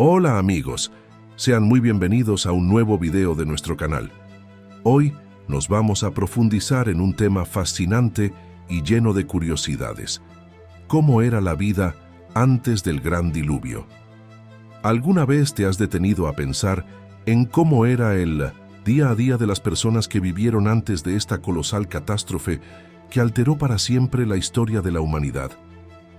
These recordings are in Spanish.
Hola amigos, sean muy bienvenidos a un nuevo video de nuestro canal. Hoy nos vamos a profundizar en un tema fascinante y lleno de curiosidades. ¿Cómo era la vida antes del gran diluvio? ¿Alguna vez te has detenido a pensar en cómo era el día a día de las personas que vivieron antes de esta colosal catástrofe que alteró para siempre la historia de la humanidad?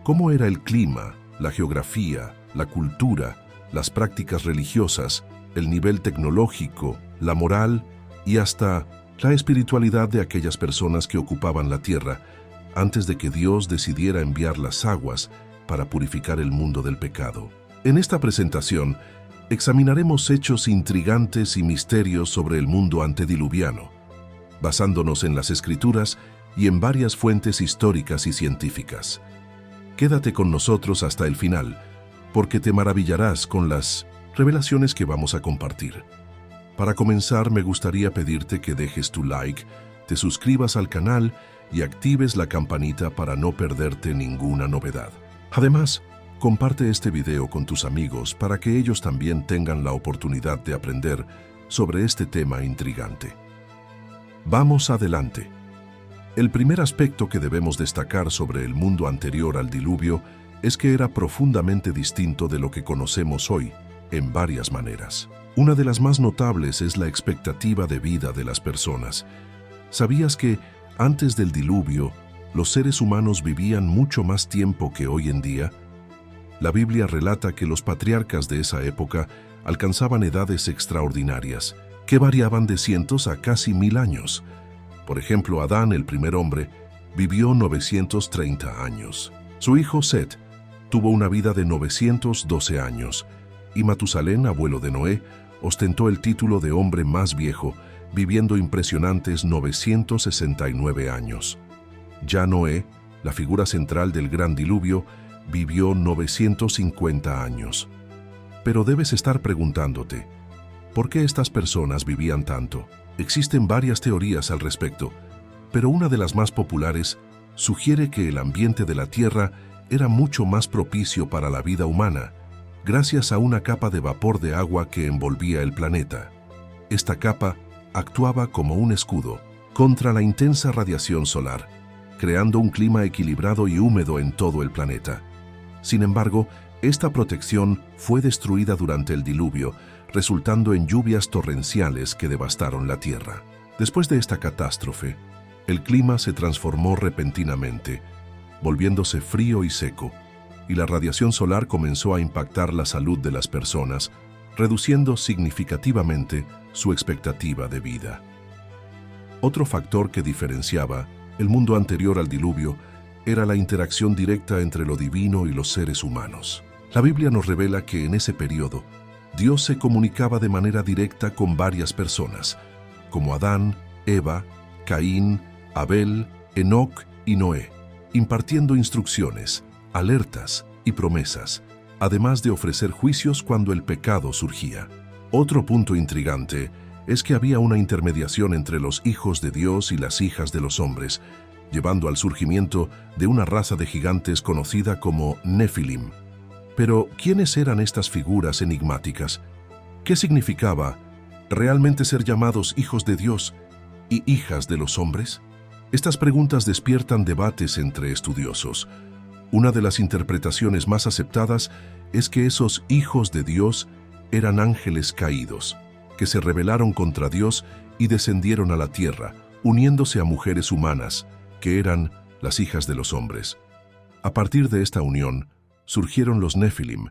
¿Cómo era el clima, la geografía, la cultura, las prácticas religiosas, el nivel tecnológico, la moral y hasta la espiritualidad de aquellas personas que ocupaban la tierra antes de que Dios decidiera enviar las aguas para purificar el mundo del pecado? En esta presentación examinaremos hechos intrigantes y misterios sobre el mundo antediluviano, basándonos en las Escrituras y en varias fuentes históricas y científicas. Quédate con nosotros hasta el final, porque te maravillarás con las revelaciones que vamos a compartir. Para comenzar, me gustaría pedirte que dejes tu like, te suscribas al canal y actives la campanita para no perderte ninguna novedad. Además, comparte este video con tus amigos para que ellos también tengan la oportunidad de aprender sobre este tema intrigante. Vamos adelante. El primer aspecto que debemos destacar sobre el mundo anterior al diluvio es que era profundamente distinto de lo que conocemos hoy, en varias maneras. Una de las más notables es la expectativa de vida de las personas. ¿Sabías que antes del diluvio, los seres humanos vivían mucho más tiempo que hoy en día? La Biblia relata que los patriarcas de esa época alcanzaban edades extraordinarias, que variaban de cientos a casi 1000 años. Por ejemplo, Adán, el primer hombre, vivió 930 años. Su hijo Set tuvo una vida de 912 años, y Matusalén, abuelo de Noé, ostentó el título de hombre más viejo, viviendo impresionantes 969 años. Ya Noé, la figura central del gran diluvio, vivió 950 años. Pero debes estar preguntándote, ¿por qué estas personas vivían tanto? Existen varias teorías al respecto, pero una de las más populares sugiere que el ambiente de la Tierra era mucho más propicio para la vida humana, gracias a una capa de vapor de agua que envolvía el planeta. Esta capa actuaba como un escudo contra la intensa radiación solar, creando un clima equilibrado y húmedo en todo el planeta. Sin embargo, esta protección fue destruida durante el diluvio, resultando en lluvias torrenciales que devastaron la tierra. Después de esta catástrofe, el clima se transformó repentinamente, volviéndose frío y seco, y la radiación solar comenzó a impactar la salud de las personas, reduciendo significativamente su expectativa de vida. Otro factor que diferenciaba el mundo anterior al diluvio era la interacción directa entre lo divino y los seres humanos. La Biblia nos revela que en ese periodo, Dios se comunicaba de manera directa con varias personas, como Adán, Eva, Caín, Abel, Enoc y Noé, impartiendo instrucciones, alertas y promesas, además de ofrecer juicios cuando el pecado surgía. Otro punto intrigante es que había una intermediación entre los hijos de Dios y las hijas de los hombres, llevando al surgimiento de una raza de gigantes conocida como Nefilim. Pero, ¿quiénes eran estas figuras enigmáticas? ¿Qué significaba realmente ser llamados hijos de Dios y hijas de los hombres? Estas preguntas despiertan debates entre estudiosos. Una de las interpretaciones más aceptadas es que esos hijos de Dios eran ángeles caídos, que se rebelaron contra Dios y descendieron a la tierra, uniéndose a mujeres humanas, que eran las hijas de los hombres. A partir de esta unión, surgieron los Nefilim,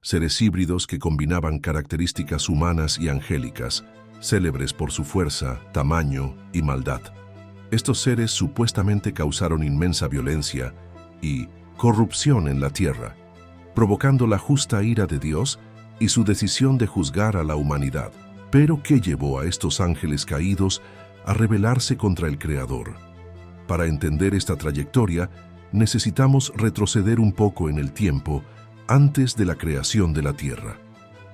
seres híbridos que combinaban características humanas y angélicas, célebres por su fuerza, tamaño y maldad. Estos seres supuestamente causaron inmensa violencia y corrupción en la tierra, provocando la justa ira de Dios y su decisión de juzgar a la humanidad. Pero, ¿qué llevó a estos ángeles caídos a rebelarse contra el Creador? Para entender esta trayectoria, necesitamos retroceder un poco en el tiempo antes de la creación de la tierra.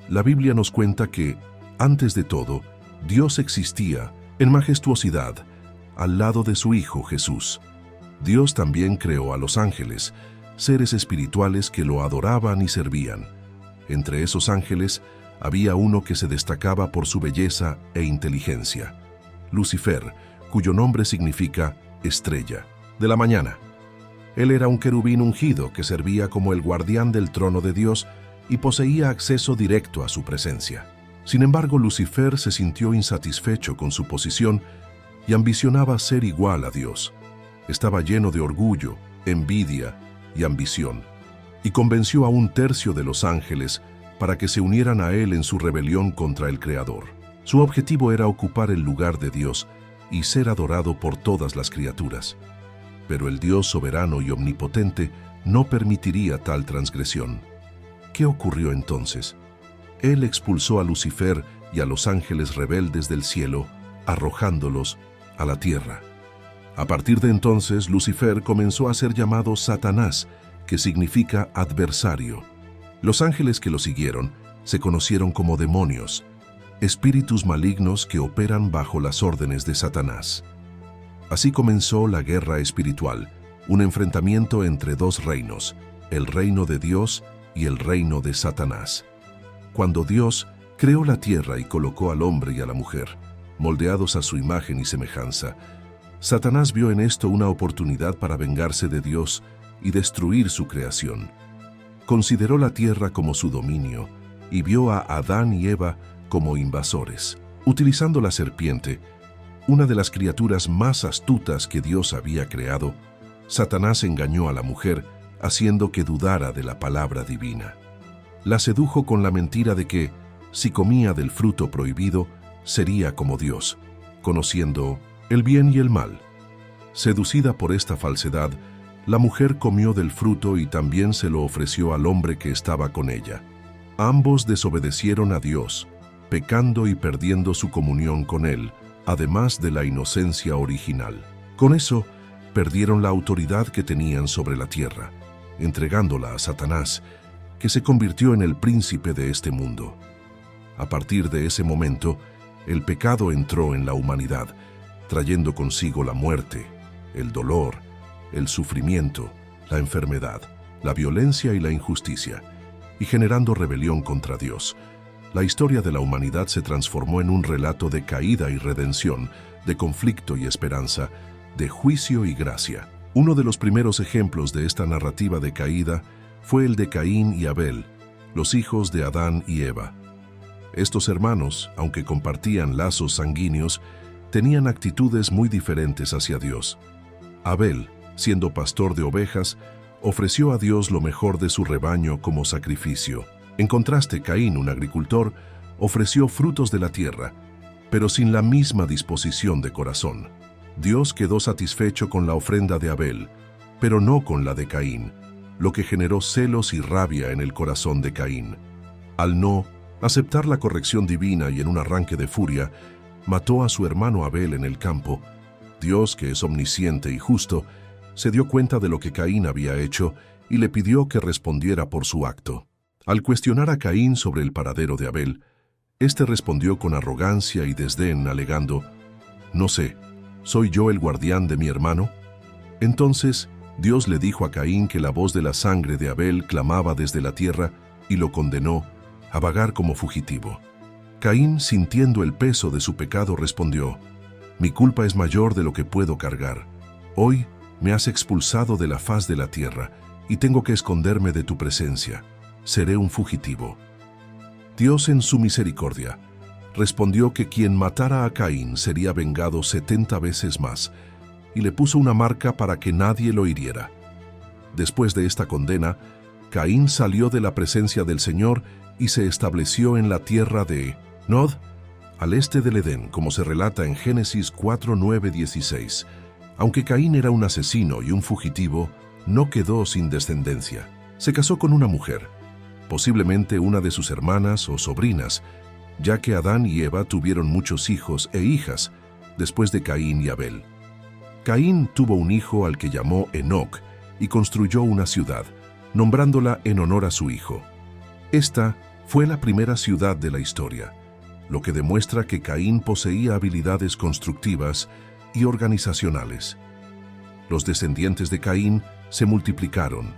La Biblia nos cuenta que, antes de todo, Dios existía en majestuosidad al lado de su Hijo Jesús. Dios también creó a los ángeles, seres espirituales que lo adoraban y servían. Entre esos ángeles había uno que se destacaba por su belleza e inteligencia, Lucifer, cuyo nombre significa estrella de la mañana. Él era un querubín ungido que servía como el guardián del trono de Dios y poseía acceso directo a su presencia. Sin embargo, Lucifer se sintió insatisfecho con su posición y ambicionaba ser igual a Dios. Estaba lleno de orgullo, envidia y ambición, y convenció a un tercio de los ángeles para que se unieran a él en su rebelión contra el Creador. Su objetivo era ocupar el lugar de Dios y ser adorado por todas las criaturas. Pero el Dios soberano y omnipotente no permitiría tal transgresión. ¿Qué ocurrió entonces? Él expulsó a Lucifer y a los ángeles rebeldes del cielo, arrojándolos a la tierra. A partir de entonces, Lucifer comenzó a ser llamado Satanás, que significa adversario. Los ángeles que lo siguieron se conocieron como demonios, espíritus malignos que operan bajo las órdenes de Satanás. Así comenzó la guerra espiritual, un enfrentamiento entre dos reinos, el reino de Dios y el reino de Satanás. Cuando Dios creó la tierra y colocó al hombre y a la mujer, moldeados a su imagen y semejanza, Satanás vio en esto una oportunidad para vengarse de Dios y destruir su creación. Consideró la tierra como su dominio y vio a Adán y Eva como invasores. Utilizando la serpiente, una de las criaturas más astutas que Dios había creado, Satanás engañó a la mujer, haciendo que dudara de la palabra divina. La sedujo con la mentira de que, si comía del fruto prohibido, sería como Dios, conociendo el bien y el mal. Seducida por esta falsedad, la mujer comió del fruto y también se lo ofreció al hombre que estaba con ella. Ambos desobedecieron a Dios, pecando y perdiendo su comunión con Él, además de la inocencia original. Con eso, perdieron la autoridad que tenían sobre la tierra, entregándola a Satanás, que se convirtió en el príncipe de este mundo. A partir de ese momento, el pecado entró en la humanidad, trayendo consigo la muerte, el dolor, el sufrimiento, la enfermedad, la violencia y la injusticia, y generando rebelión contra Dios. La historia de la humanidad se transformó en un relato de caída y redención, de conflicto y esperanza, de juicio y gracia. Uno de los primeros ejemplos de esta narrativa de caída fue el de Caín y Abel, los hijos de Adán y Eva. Estos hermanos, aunque compartían lazos sanguíneos, tenían actitudes muy diferentes hacia Dios. Abel, siendo pastor de ovejas, ofreció a Dios lo mejor de su rebaño como sacrificio. En contraste, Caín, un agricultor, ofreció frutos de la tierra, pero sin la misma disposición de corazón. Dios quedó satisfecho con la ofrenda de Abel, pero no con la de Caín, lo que generó celos y rabia en el corazón de Caín. Al no aceptar la corrección divina y en un arranque de furia, mató a su hermano Abel en el campo. Dios, que es omnisciente y justo, se dio cuenta de lo que Caín había hecho y le pidió que respondiera por su acto. Al cuestionar a Caín sobre el paradero de Abel, éste respondió con arrogancia y desdén, alegando: «No sé, ¿soy yo el guardián de mi hermano?». Entonces Dios le dijo a Caín que la voz de la sangre de Abel clamaba desde la tierra y lo condenó a vagar como fugitivo. Caín, sintiendo el peso de su pecado, respondió: «Mi culpa es mayor de lo que puedo cargar. Hoy me has expulsado de la faz de la tierra y tengo que esconderme de tu presencia. Seré un fugitivo». Dios, en su misericordia, respondió que quien matara a Caín sería vengado 70 veces más, y le puso una marca para que nadie lo hiriera. Después de esta condena, Caín salió de la presencia del Señor y se estableció en la tierra de Nod, al este del Edén, como se relata en Génesis 4:9-16. Aunque Caín era un asesino y un fugitivo, no quedó sin descendencia. Se casó con una mujer, posiblemente una de sus hermanas o sobrinas, ya que Adán y Eva tuvieron muchos hijos e hijas después de Caín y Abel. Caín tuvo un hijo al que llamó Enoc y construyó una ciudad, nombrándola en honor a su hijo. Esta fue la primera ciudad de la historia, lo que demuestra que Caín poseía habilidades constructivas y organizacionales. Los descendientes de Caín se multiplicaron,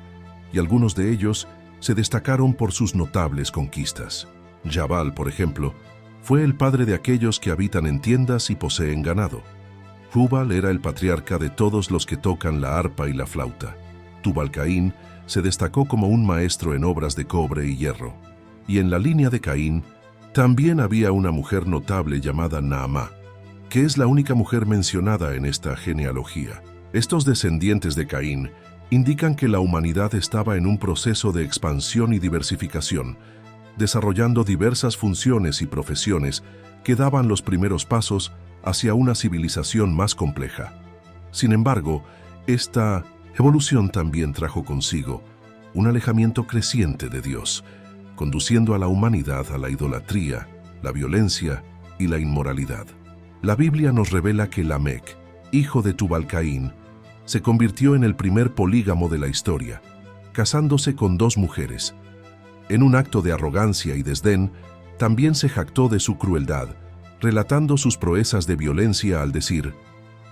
y algunos de ellos se destacaron por sus notables conquistas. Jabal, por ejemplo, fue el padre de aquellos que habitan en tiendas y poseen ganado. Jubal era el patriarca de todos los que tocan la arpa y la flauta. Tubal-Caín se destacó como un maestro en obras de cobre y hierro. Y en la línea de Caín también había una mujer notable llamada Naamá, que es la única mujer mencionada en esta genealogía. Estos descendientes de Caín indican que la humanidad estaba en un proceso de expansión y diversificación, desarrollando diversas funciones y profesiones que daban los primeros pasos hacia una civilización más compleja. Sin embargo, esta evolución también trajo consigo un alejamiento creciente de Dios, conduciendo a la humanidad a la idolatría, la violencia y la inmoralidad. La Biblia nos revela que Lamec, hijo de Tubal-Caín, se convirtió en el primer polígamo de la historia, casándose con 2 mujeres. En un acto de arrogancia y desdén, también se jactó de su crueldad, relatando sus proezas de violencia al decir: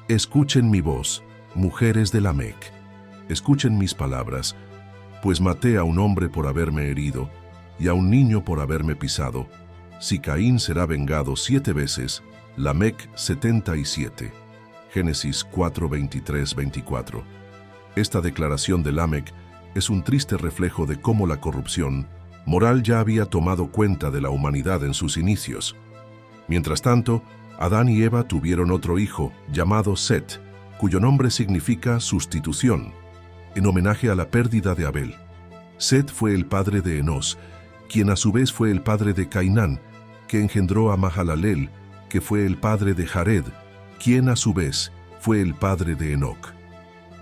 «Escuchen mi voz, mujeres de Lamec, escuchen mis palabras, pues maté a un hombre por haberme herido y a un niño por haberme pisado. Si Caín será vengado 7 veces, Lamec 77». Génesis 4, 23, 24. Esta declaración de Lamec es un triste reflejo de cómo la corrupción moral ya había tomado cuenta de la humanidad en sus inicios. Mientras tanto, Adán y Eva tuvieron otro hijo, llamado Set, cuyo nombre significa sustitución, en homenaje a la pérdida de Abel. Set fue el padre de Enós, quien a su vez fue el padre de Cainán, que engendró a Mahalalel, que fue el padre de Jared, quien a su vez fue el padre de Enoc.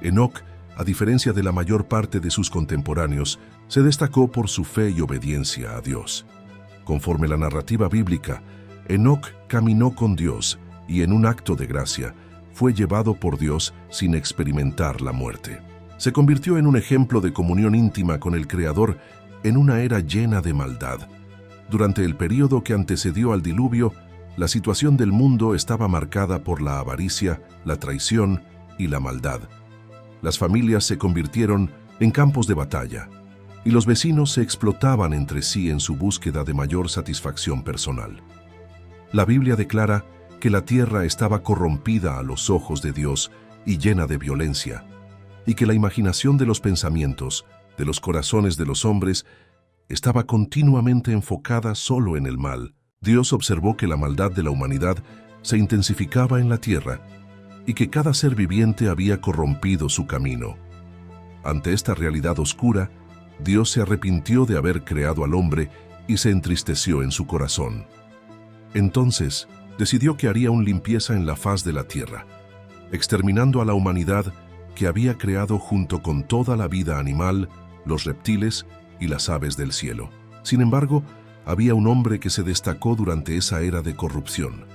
Enoc, a diferencia de la mayor parte de sus contemporáneos, se destacó por su fe y obediencia a Dios. Conforme la narrativa bíblica, Enoc caminó con Dios y en un acto de gracia fue llevado por Dios sin experimentar la muerte. Se convirtió en un ejemplo de comunión íntima con el Creador en una era llena de maldad. Durante el período que antecedió al diluvio, la situación del mundo estaba marcada por la avaricia, la traición y la maldad. Las familias se convirtieron en campos de batalla, y los vecinos se explotaban entre sí en su búsqueda de mayor satisfacción personal. La Biblia declara que la tierra estaba corrompida a los ojos de Dios y llena de violencia, y que la imaginación de los pensamientos, de los corazones de los hombres, estaba continuamente enfocada solo en el mal. Dios observó que la maldad de la humanidad se intensificaba en la tierra y que cada ser viviente había corrompido su camino. Ante esta realidad oscura, Dios se arrepintió de haber creado al hombre y se entristeció en su corazón. Entonces, decidió que haría una limpieza en la faz de la tierra, exterminando a la humanidad que había creado junto con toda la vida animal, los reptiles y las aves del cielo. Sin embargo, había un hombre que se destacó durante esa era de corrupción,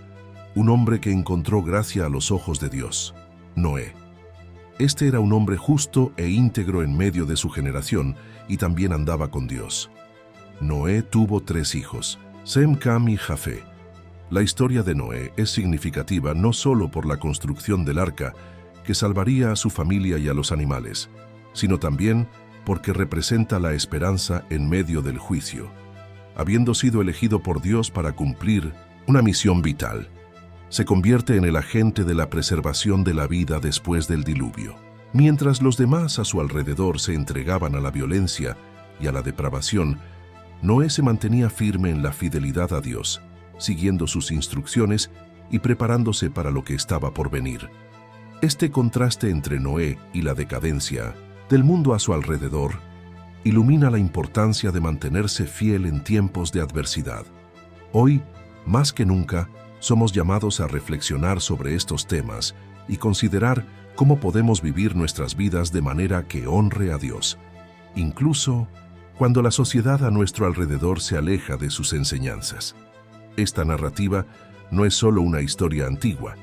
un hombre que encontró gracia a los ojos de Dios: Noé. Este era un hombre justo e íntegro en medio de su generación y también andaba con Dios. Noé tuvo 3 hijos, Sem, Cam y Jafé. La historia de Noé es significativa no solo por la construcción del arca, que salvaría a su familia y a los animales, sino también porque representa la esperanza en medio del juicio, habiendo sido elegido por Dios para cumplir una misión vital. Se convierte en el agente de la preservación de la vida después del diluvio. Mientras los demás a su alrededor se entregaban a la violencia y a la depravación, Noé se mantenía firme en la fidelidad a Dios, siguiendo sus instrucciones y preparándose para lo que estaba por venir. Este contraste entre Noé y la decadencia del mundo a su alrededor ilumina la importancia de mantenerse fiel en tiempos de adversidad. Hoy, más que nunca, somos llamados a reflexionar sobre estos temas y considerar cómo podemos vivir nuestras vidas de manera que honre a Dios, incluso cuando la sociedad a nuestro alrededor se aleja de sus enseñanzas. Esta narrativa no es solo una historia antigua,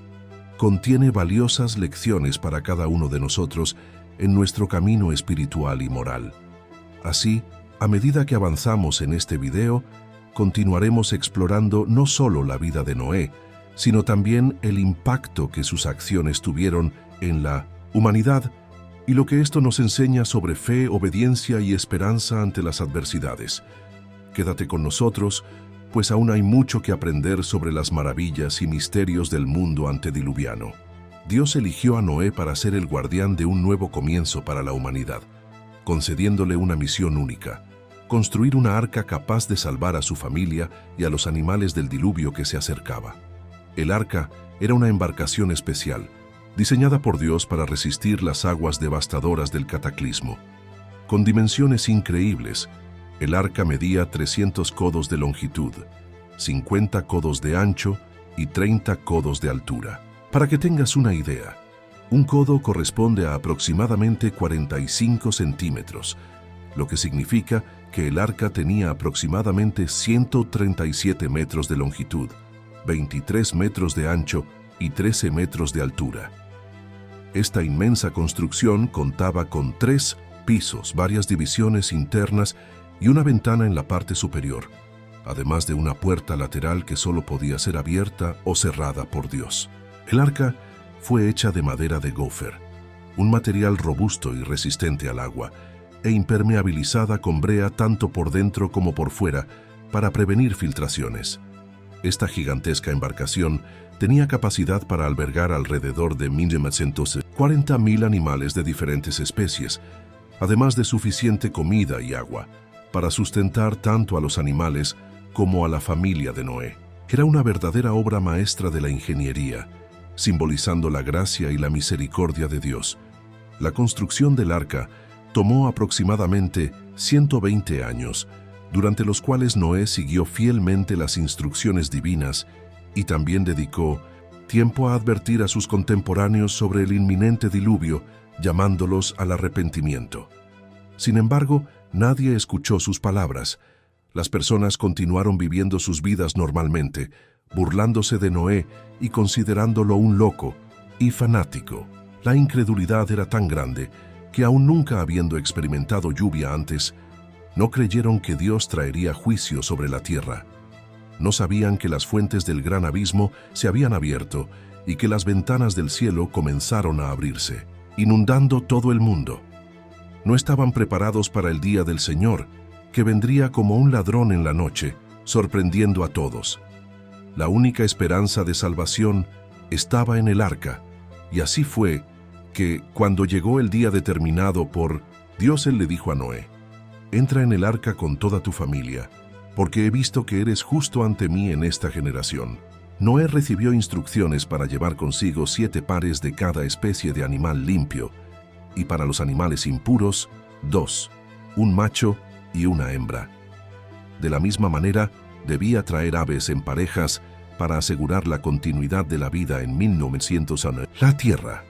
contiene valiosas lecciones para cada uno de nosotros en nuestro camino espiritual y moral. Así, a medida que avanzamos en este video, continuaremos explorando no solo la vida de Noé, sino también el impacto que sus acciones tuvieron en la humanidad y lo que esto nos enseña sobre fe, obediencia y esperanza ante las adversidades. Quédate con nosotros, pues aún hay mucho que aprender sobre las maravillas y misterios del mundo antediluviano. Dios eligió a Noé para ser el guardián de un nuevo comienzo para la humanidad, concediéndole una misión única: construir una arca capaz de salvar a su familia y a los animales del diluvio que se acercaba. El arca era una embarcación especial, diseñada por Dios para resistir las aguas devastadoras del cataclismo. Con dimensiones increíbles, el arca medía 300 codos de longitud, 50 codos de ancho y 30 codos de altura. Para que tengas una idea, un codo corresponde a aproximadamente 45 centímetros, lo que significa que el arca tenía aproximadamente 137 metros de longitud, 23 metros de ancho y 13 metros de altura. Esta inmensa construcción contaba con 3 pisos, varias divisiones internas y una ventana en la parte superior, además de una puerta lateral que solo podía ser abierta o cerrada por Dios. El arca fue hecha de madera de gofer, un material robusto y resistente al agua, e impermeabilizada con brea tanto por dentro como por fuera para prevenir filtraciones. Esta gigantesca embarcación tenía capacidad para albergar alrededor de 1.940.000 animales de diferentes especies, además de suficiente comida y agua para sustentar tanto a los animales como a la familia de Noé. Era una verdadera obra maestra de la ingeniería, simbolizando la gracia y la misericordia de Dios. La construcción del arca tomó aproximadamente 120 años, durante los cuales Noé siguió fielmente las instrucciones divinas y también dedicó tiempo a advertir a sus contemporáneos sobre el inminente diluvio, llamándolos al arrepentimiento. Sin embargo, nadie escuchó sus palabras. Las personas continuaron viviendo sus vidas normalmente, burlándose de Noé y considerándolo un loco y fanático. La incredulidad era tan grande que, aún nunca habiendo experimentado lluvia antes, no creyeron que Dios traería juicio sobre la tierra. No sabían que las fuentes del gran abismo se habían abierto y que las ventanas del cielo comenzaron a abrirse, inundando todo el mundo. No estaban preparados para el día del Señor, que vendría como un ladrón en la noche, sorprendiendo a todos. La única esperanza de salvación estaba en el arca, y así fue que, cuando llegó el día determinado por Dios, Él le dijo a Noé: «Entra en el arca con toda tu familia, porque he visto que eres justo ante mí en esta generación». Noé recibió instrucciones para llevar consigo 7 pares de cada especie de animal limpio, y para los animales impuros, 2, un macho y una hembra. De la misma manera, debía traer aves en parejas para asegurar la continuidad de la vida en 1900 años. La tierra.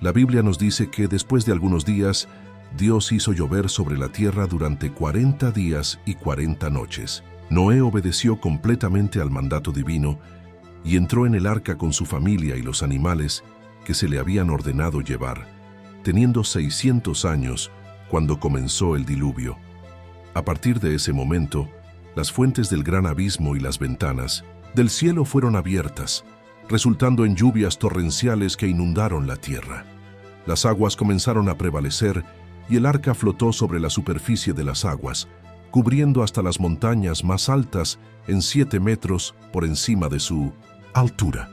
La Biblia nos dice que después de algunos días, Dios hizo llover sobre la tierra durante 40 días y 40 noches. Noé obedeció completamente al mandato divino y entró en el arca con su familia y los animales que se le habían ordenado llevar, teniendo 600 años cuando comenzó el diluvio. A partir de ese momento, las fuentes del gran abismo y las ventanas del cielo fueron abiertas, resultando en lluvias torrenciales que inundaron la tierra. Las aguas comenzaron a prevalecer y el arca flotó sobre la superficie de las aguas, cubriendo hasta las montañas más altas en 7 metros por encima de su altura.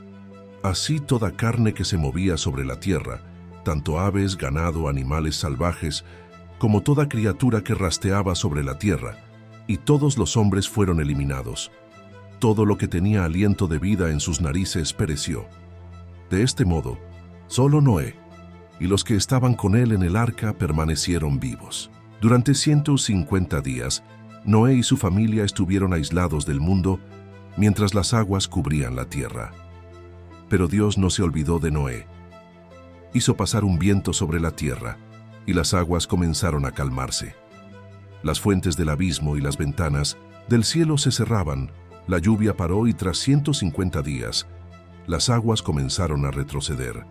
Así toda carne que se movía sobre la tierra, tanto aves, ganado, animales salvajes, como toda criatura que rasteaba sobre la tierra, y todos los hombres fueron eliminados. Todo lo que tenía aliento de vida en sus narices pereció. De este modo, solo Noé y los que estaban con él en el arca permanecieron vivos. Durante 150 días, Noé y su familia estuvieron aislados del mundo mientras las aguas cubrían la tierra. Pero Dios no se olvidó de Noé. Hizo pasar un viento sobre la tierra y las aguas comenzaron a calmarse. Las fuentes del abismo y las ventanas del cielo se cerraban, la lluvia paró y tras 150 días, las aguas comenzaron a retroceder.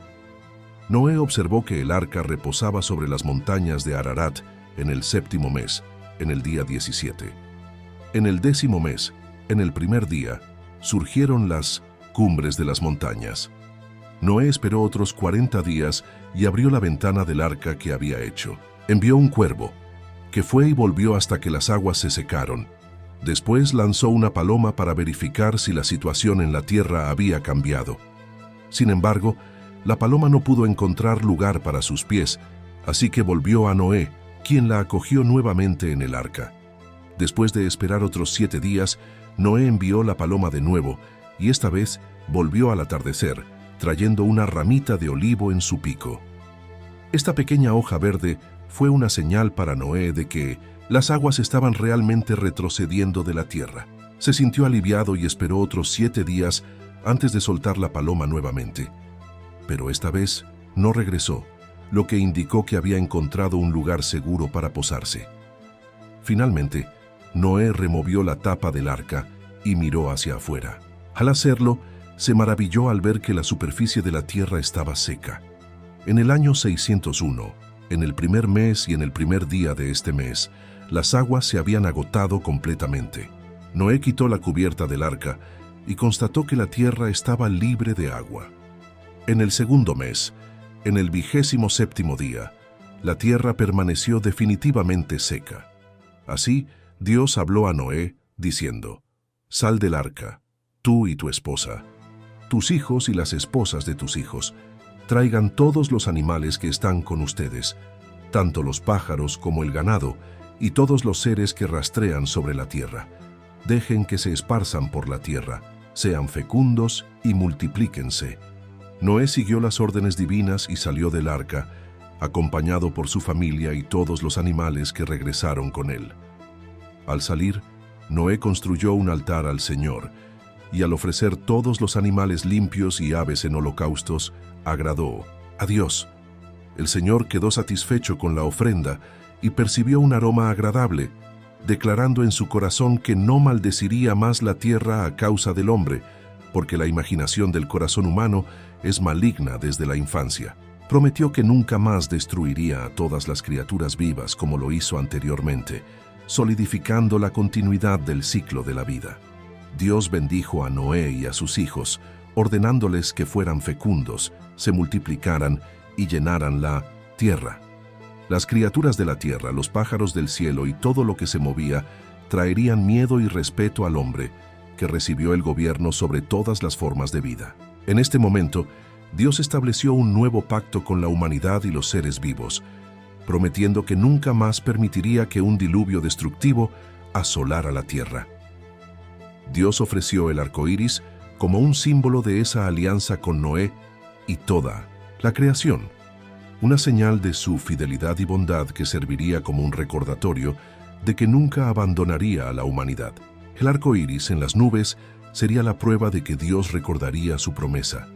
Noé observó que el arca reposaba sobre las montañas de Ararat en el 7º mes, en el día 17. En el 10º mes, en el primer día, surgieron las cumbres de las montañas. Noé esperó otros 40 días y abrió la ventana del arca que había hecho. Envió un cuervo, que fue y volvió hasta que las aguas se secaron. Después lanzó una paloma para verificar si la situación en la tierra había cambiado. Sin embargo, la paloma no pudo encontrar lugar para sus pies, así que volvió a Noé, quien la acogió nuevamente en el arca. Después de esperar otros 7 días, Noé envió la paloma de nuevo, y esta vez volvió al atardecer, trayendo una ramita de olivo en su pico. Esta pequeña hoja verde fue una señal para Noé de que las aguas estaban realmente retrocediendo de la tierra. Se sintió aliviado y esperó otros 7 días antes de soltar la paloma nuevamente. Pero esta vez no regresó, lo que indicó que había encontrado un lugar seguro para posarse. Finalmente, Noé removió la tapa del arca y miró hacia afuera. Al hacerlo, se maravilló al ver que la superficie de la tierra estaba seca. En el año 601, en el primer mes y en el primer día de este mes, las aguas se habían agotado completamente. Noé quitó la cubierta del arca y constató que la tierra estaba libre de agua. En el segundo mes, en el 27º día, la tierra permaneció definitivamente seca. Así, Dios habló a Noé, diciendo: «Sal del arca, tú y tu esposa, tus hijos y las esposas de tus hijos. Traigan todos los animales que están con ustedes, tanto los pájaros como el ganado, y todos los seres que rastrean sobre la tierra. Dejen que se esparzan por la tierra, sean fecundos y multiplíquense». Noé siguió las órdenes divinas y salió del arca, acompañado por su familia y todos los animales que regresaron con él. Al salir, Noé construyó un altar al Señor, y al ofrecer todos los animales limpios y aves en holocaustos, agradó a Dios. El Señor quedó satisfecho con la ofrenda y percibió un aroma agradable, declarando en su corazón que no maldeciría más la tierra a causa del hombre, porque la imaginación del corazón humano es maligna desde la infancia. Prometió que nunca más destruiría a todas las criaturas vivas como lo hizo anteriormente, solidificando la continuidad del ciclo de la vida. Dios bendijo a Noé y a sus hijos, ordenándoles que fueran fecundos, se multiplicaran y llenaran la tierra. Las criaturas de la tierra, los pájaros del cielo y todo lo que se movía, traerían miedo y respeto al hombre, que recibió el gobierno sobre todas las formas de vida. En este momento, Dios estableció un nuevo pacto con la humanidad y los seres vivos, prometiendo que nunca más permitiría que un diluvio destructivo asolara la tierra. Dios ofreció el arco iris como un símbolo de esa alianza con Noé y toda la creación, una señal de su fidelidad y bondad que serviría como un recordatorio de que nunca abandonaría a la humanidad. El arco iris en las nubes sería la prueba de que Dios recordaría su promesa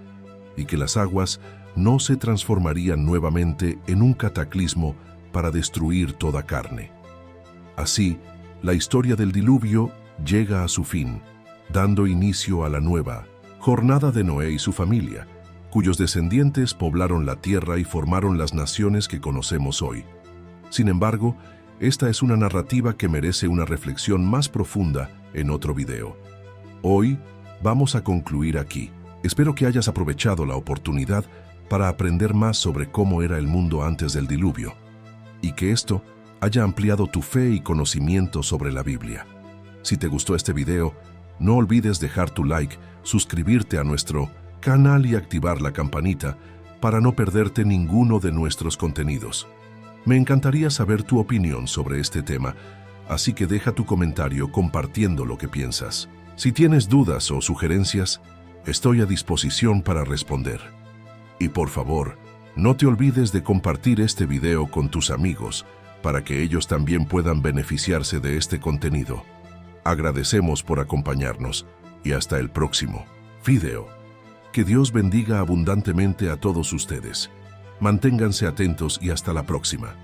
y que las aguas no se transformarían nuevamente en un cataclismo para destruir toda carne. Así, la historia del diluvio llega a su fin, dando inicio a la nueva jornada de Noé y su familia, cuyos descendientes poblaron la tierra y formaron las naciones que conocemos hoy. Sin embargo, esta es una narrativa que merece una reflexión más profunda en otro video. Hoy vamos a concluir aquí. Espero que hayas aprovechado la oportunidad para aprender más sobre cómo era el mundo antes del diluvio, y que esto haya ampliado tu fe y conocimiento sobre la Biblia. Si te gustó este video, no olvides dejar tu like, suscribirte a nuestro canal y activar la campanita para no perderte ninguno de nuestros contenidos. Me encantaría saber tu opinión sobre este tema, así que deja tu comentario compartiendo lo que piensas. Si tienes dudas o sugerencias, estoy a disposición para responder. Y por favor, no te olvides de compartir este video con tus amigos para que ellos también puedan beneficiarse de este contenido. Agradecemos por acompañarnos y hasta el próximo video. Que Dios bendiga abundantemente a todos ustedes. Manténganse atentos y hasta la próxima.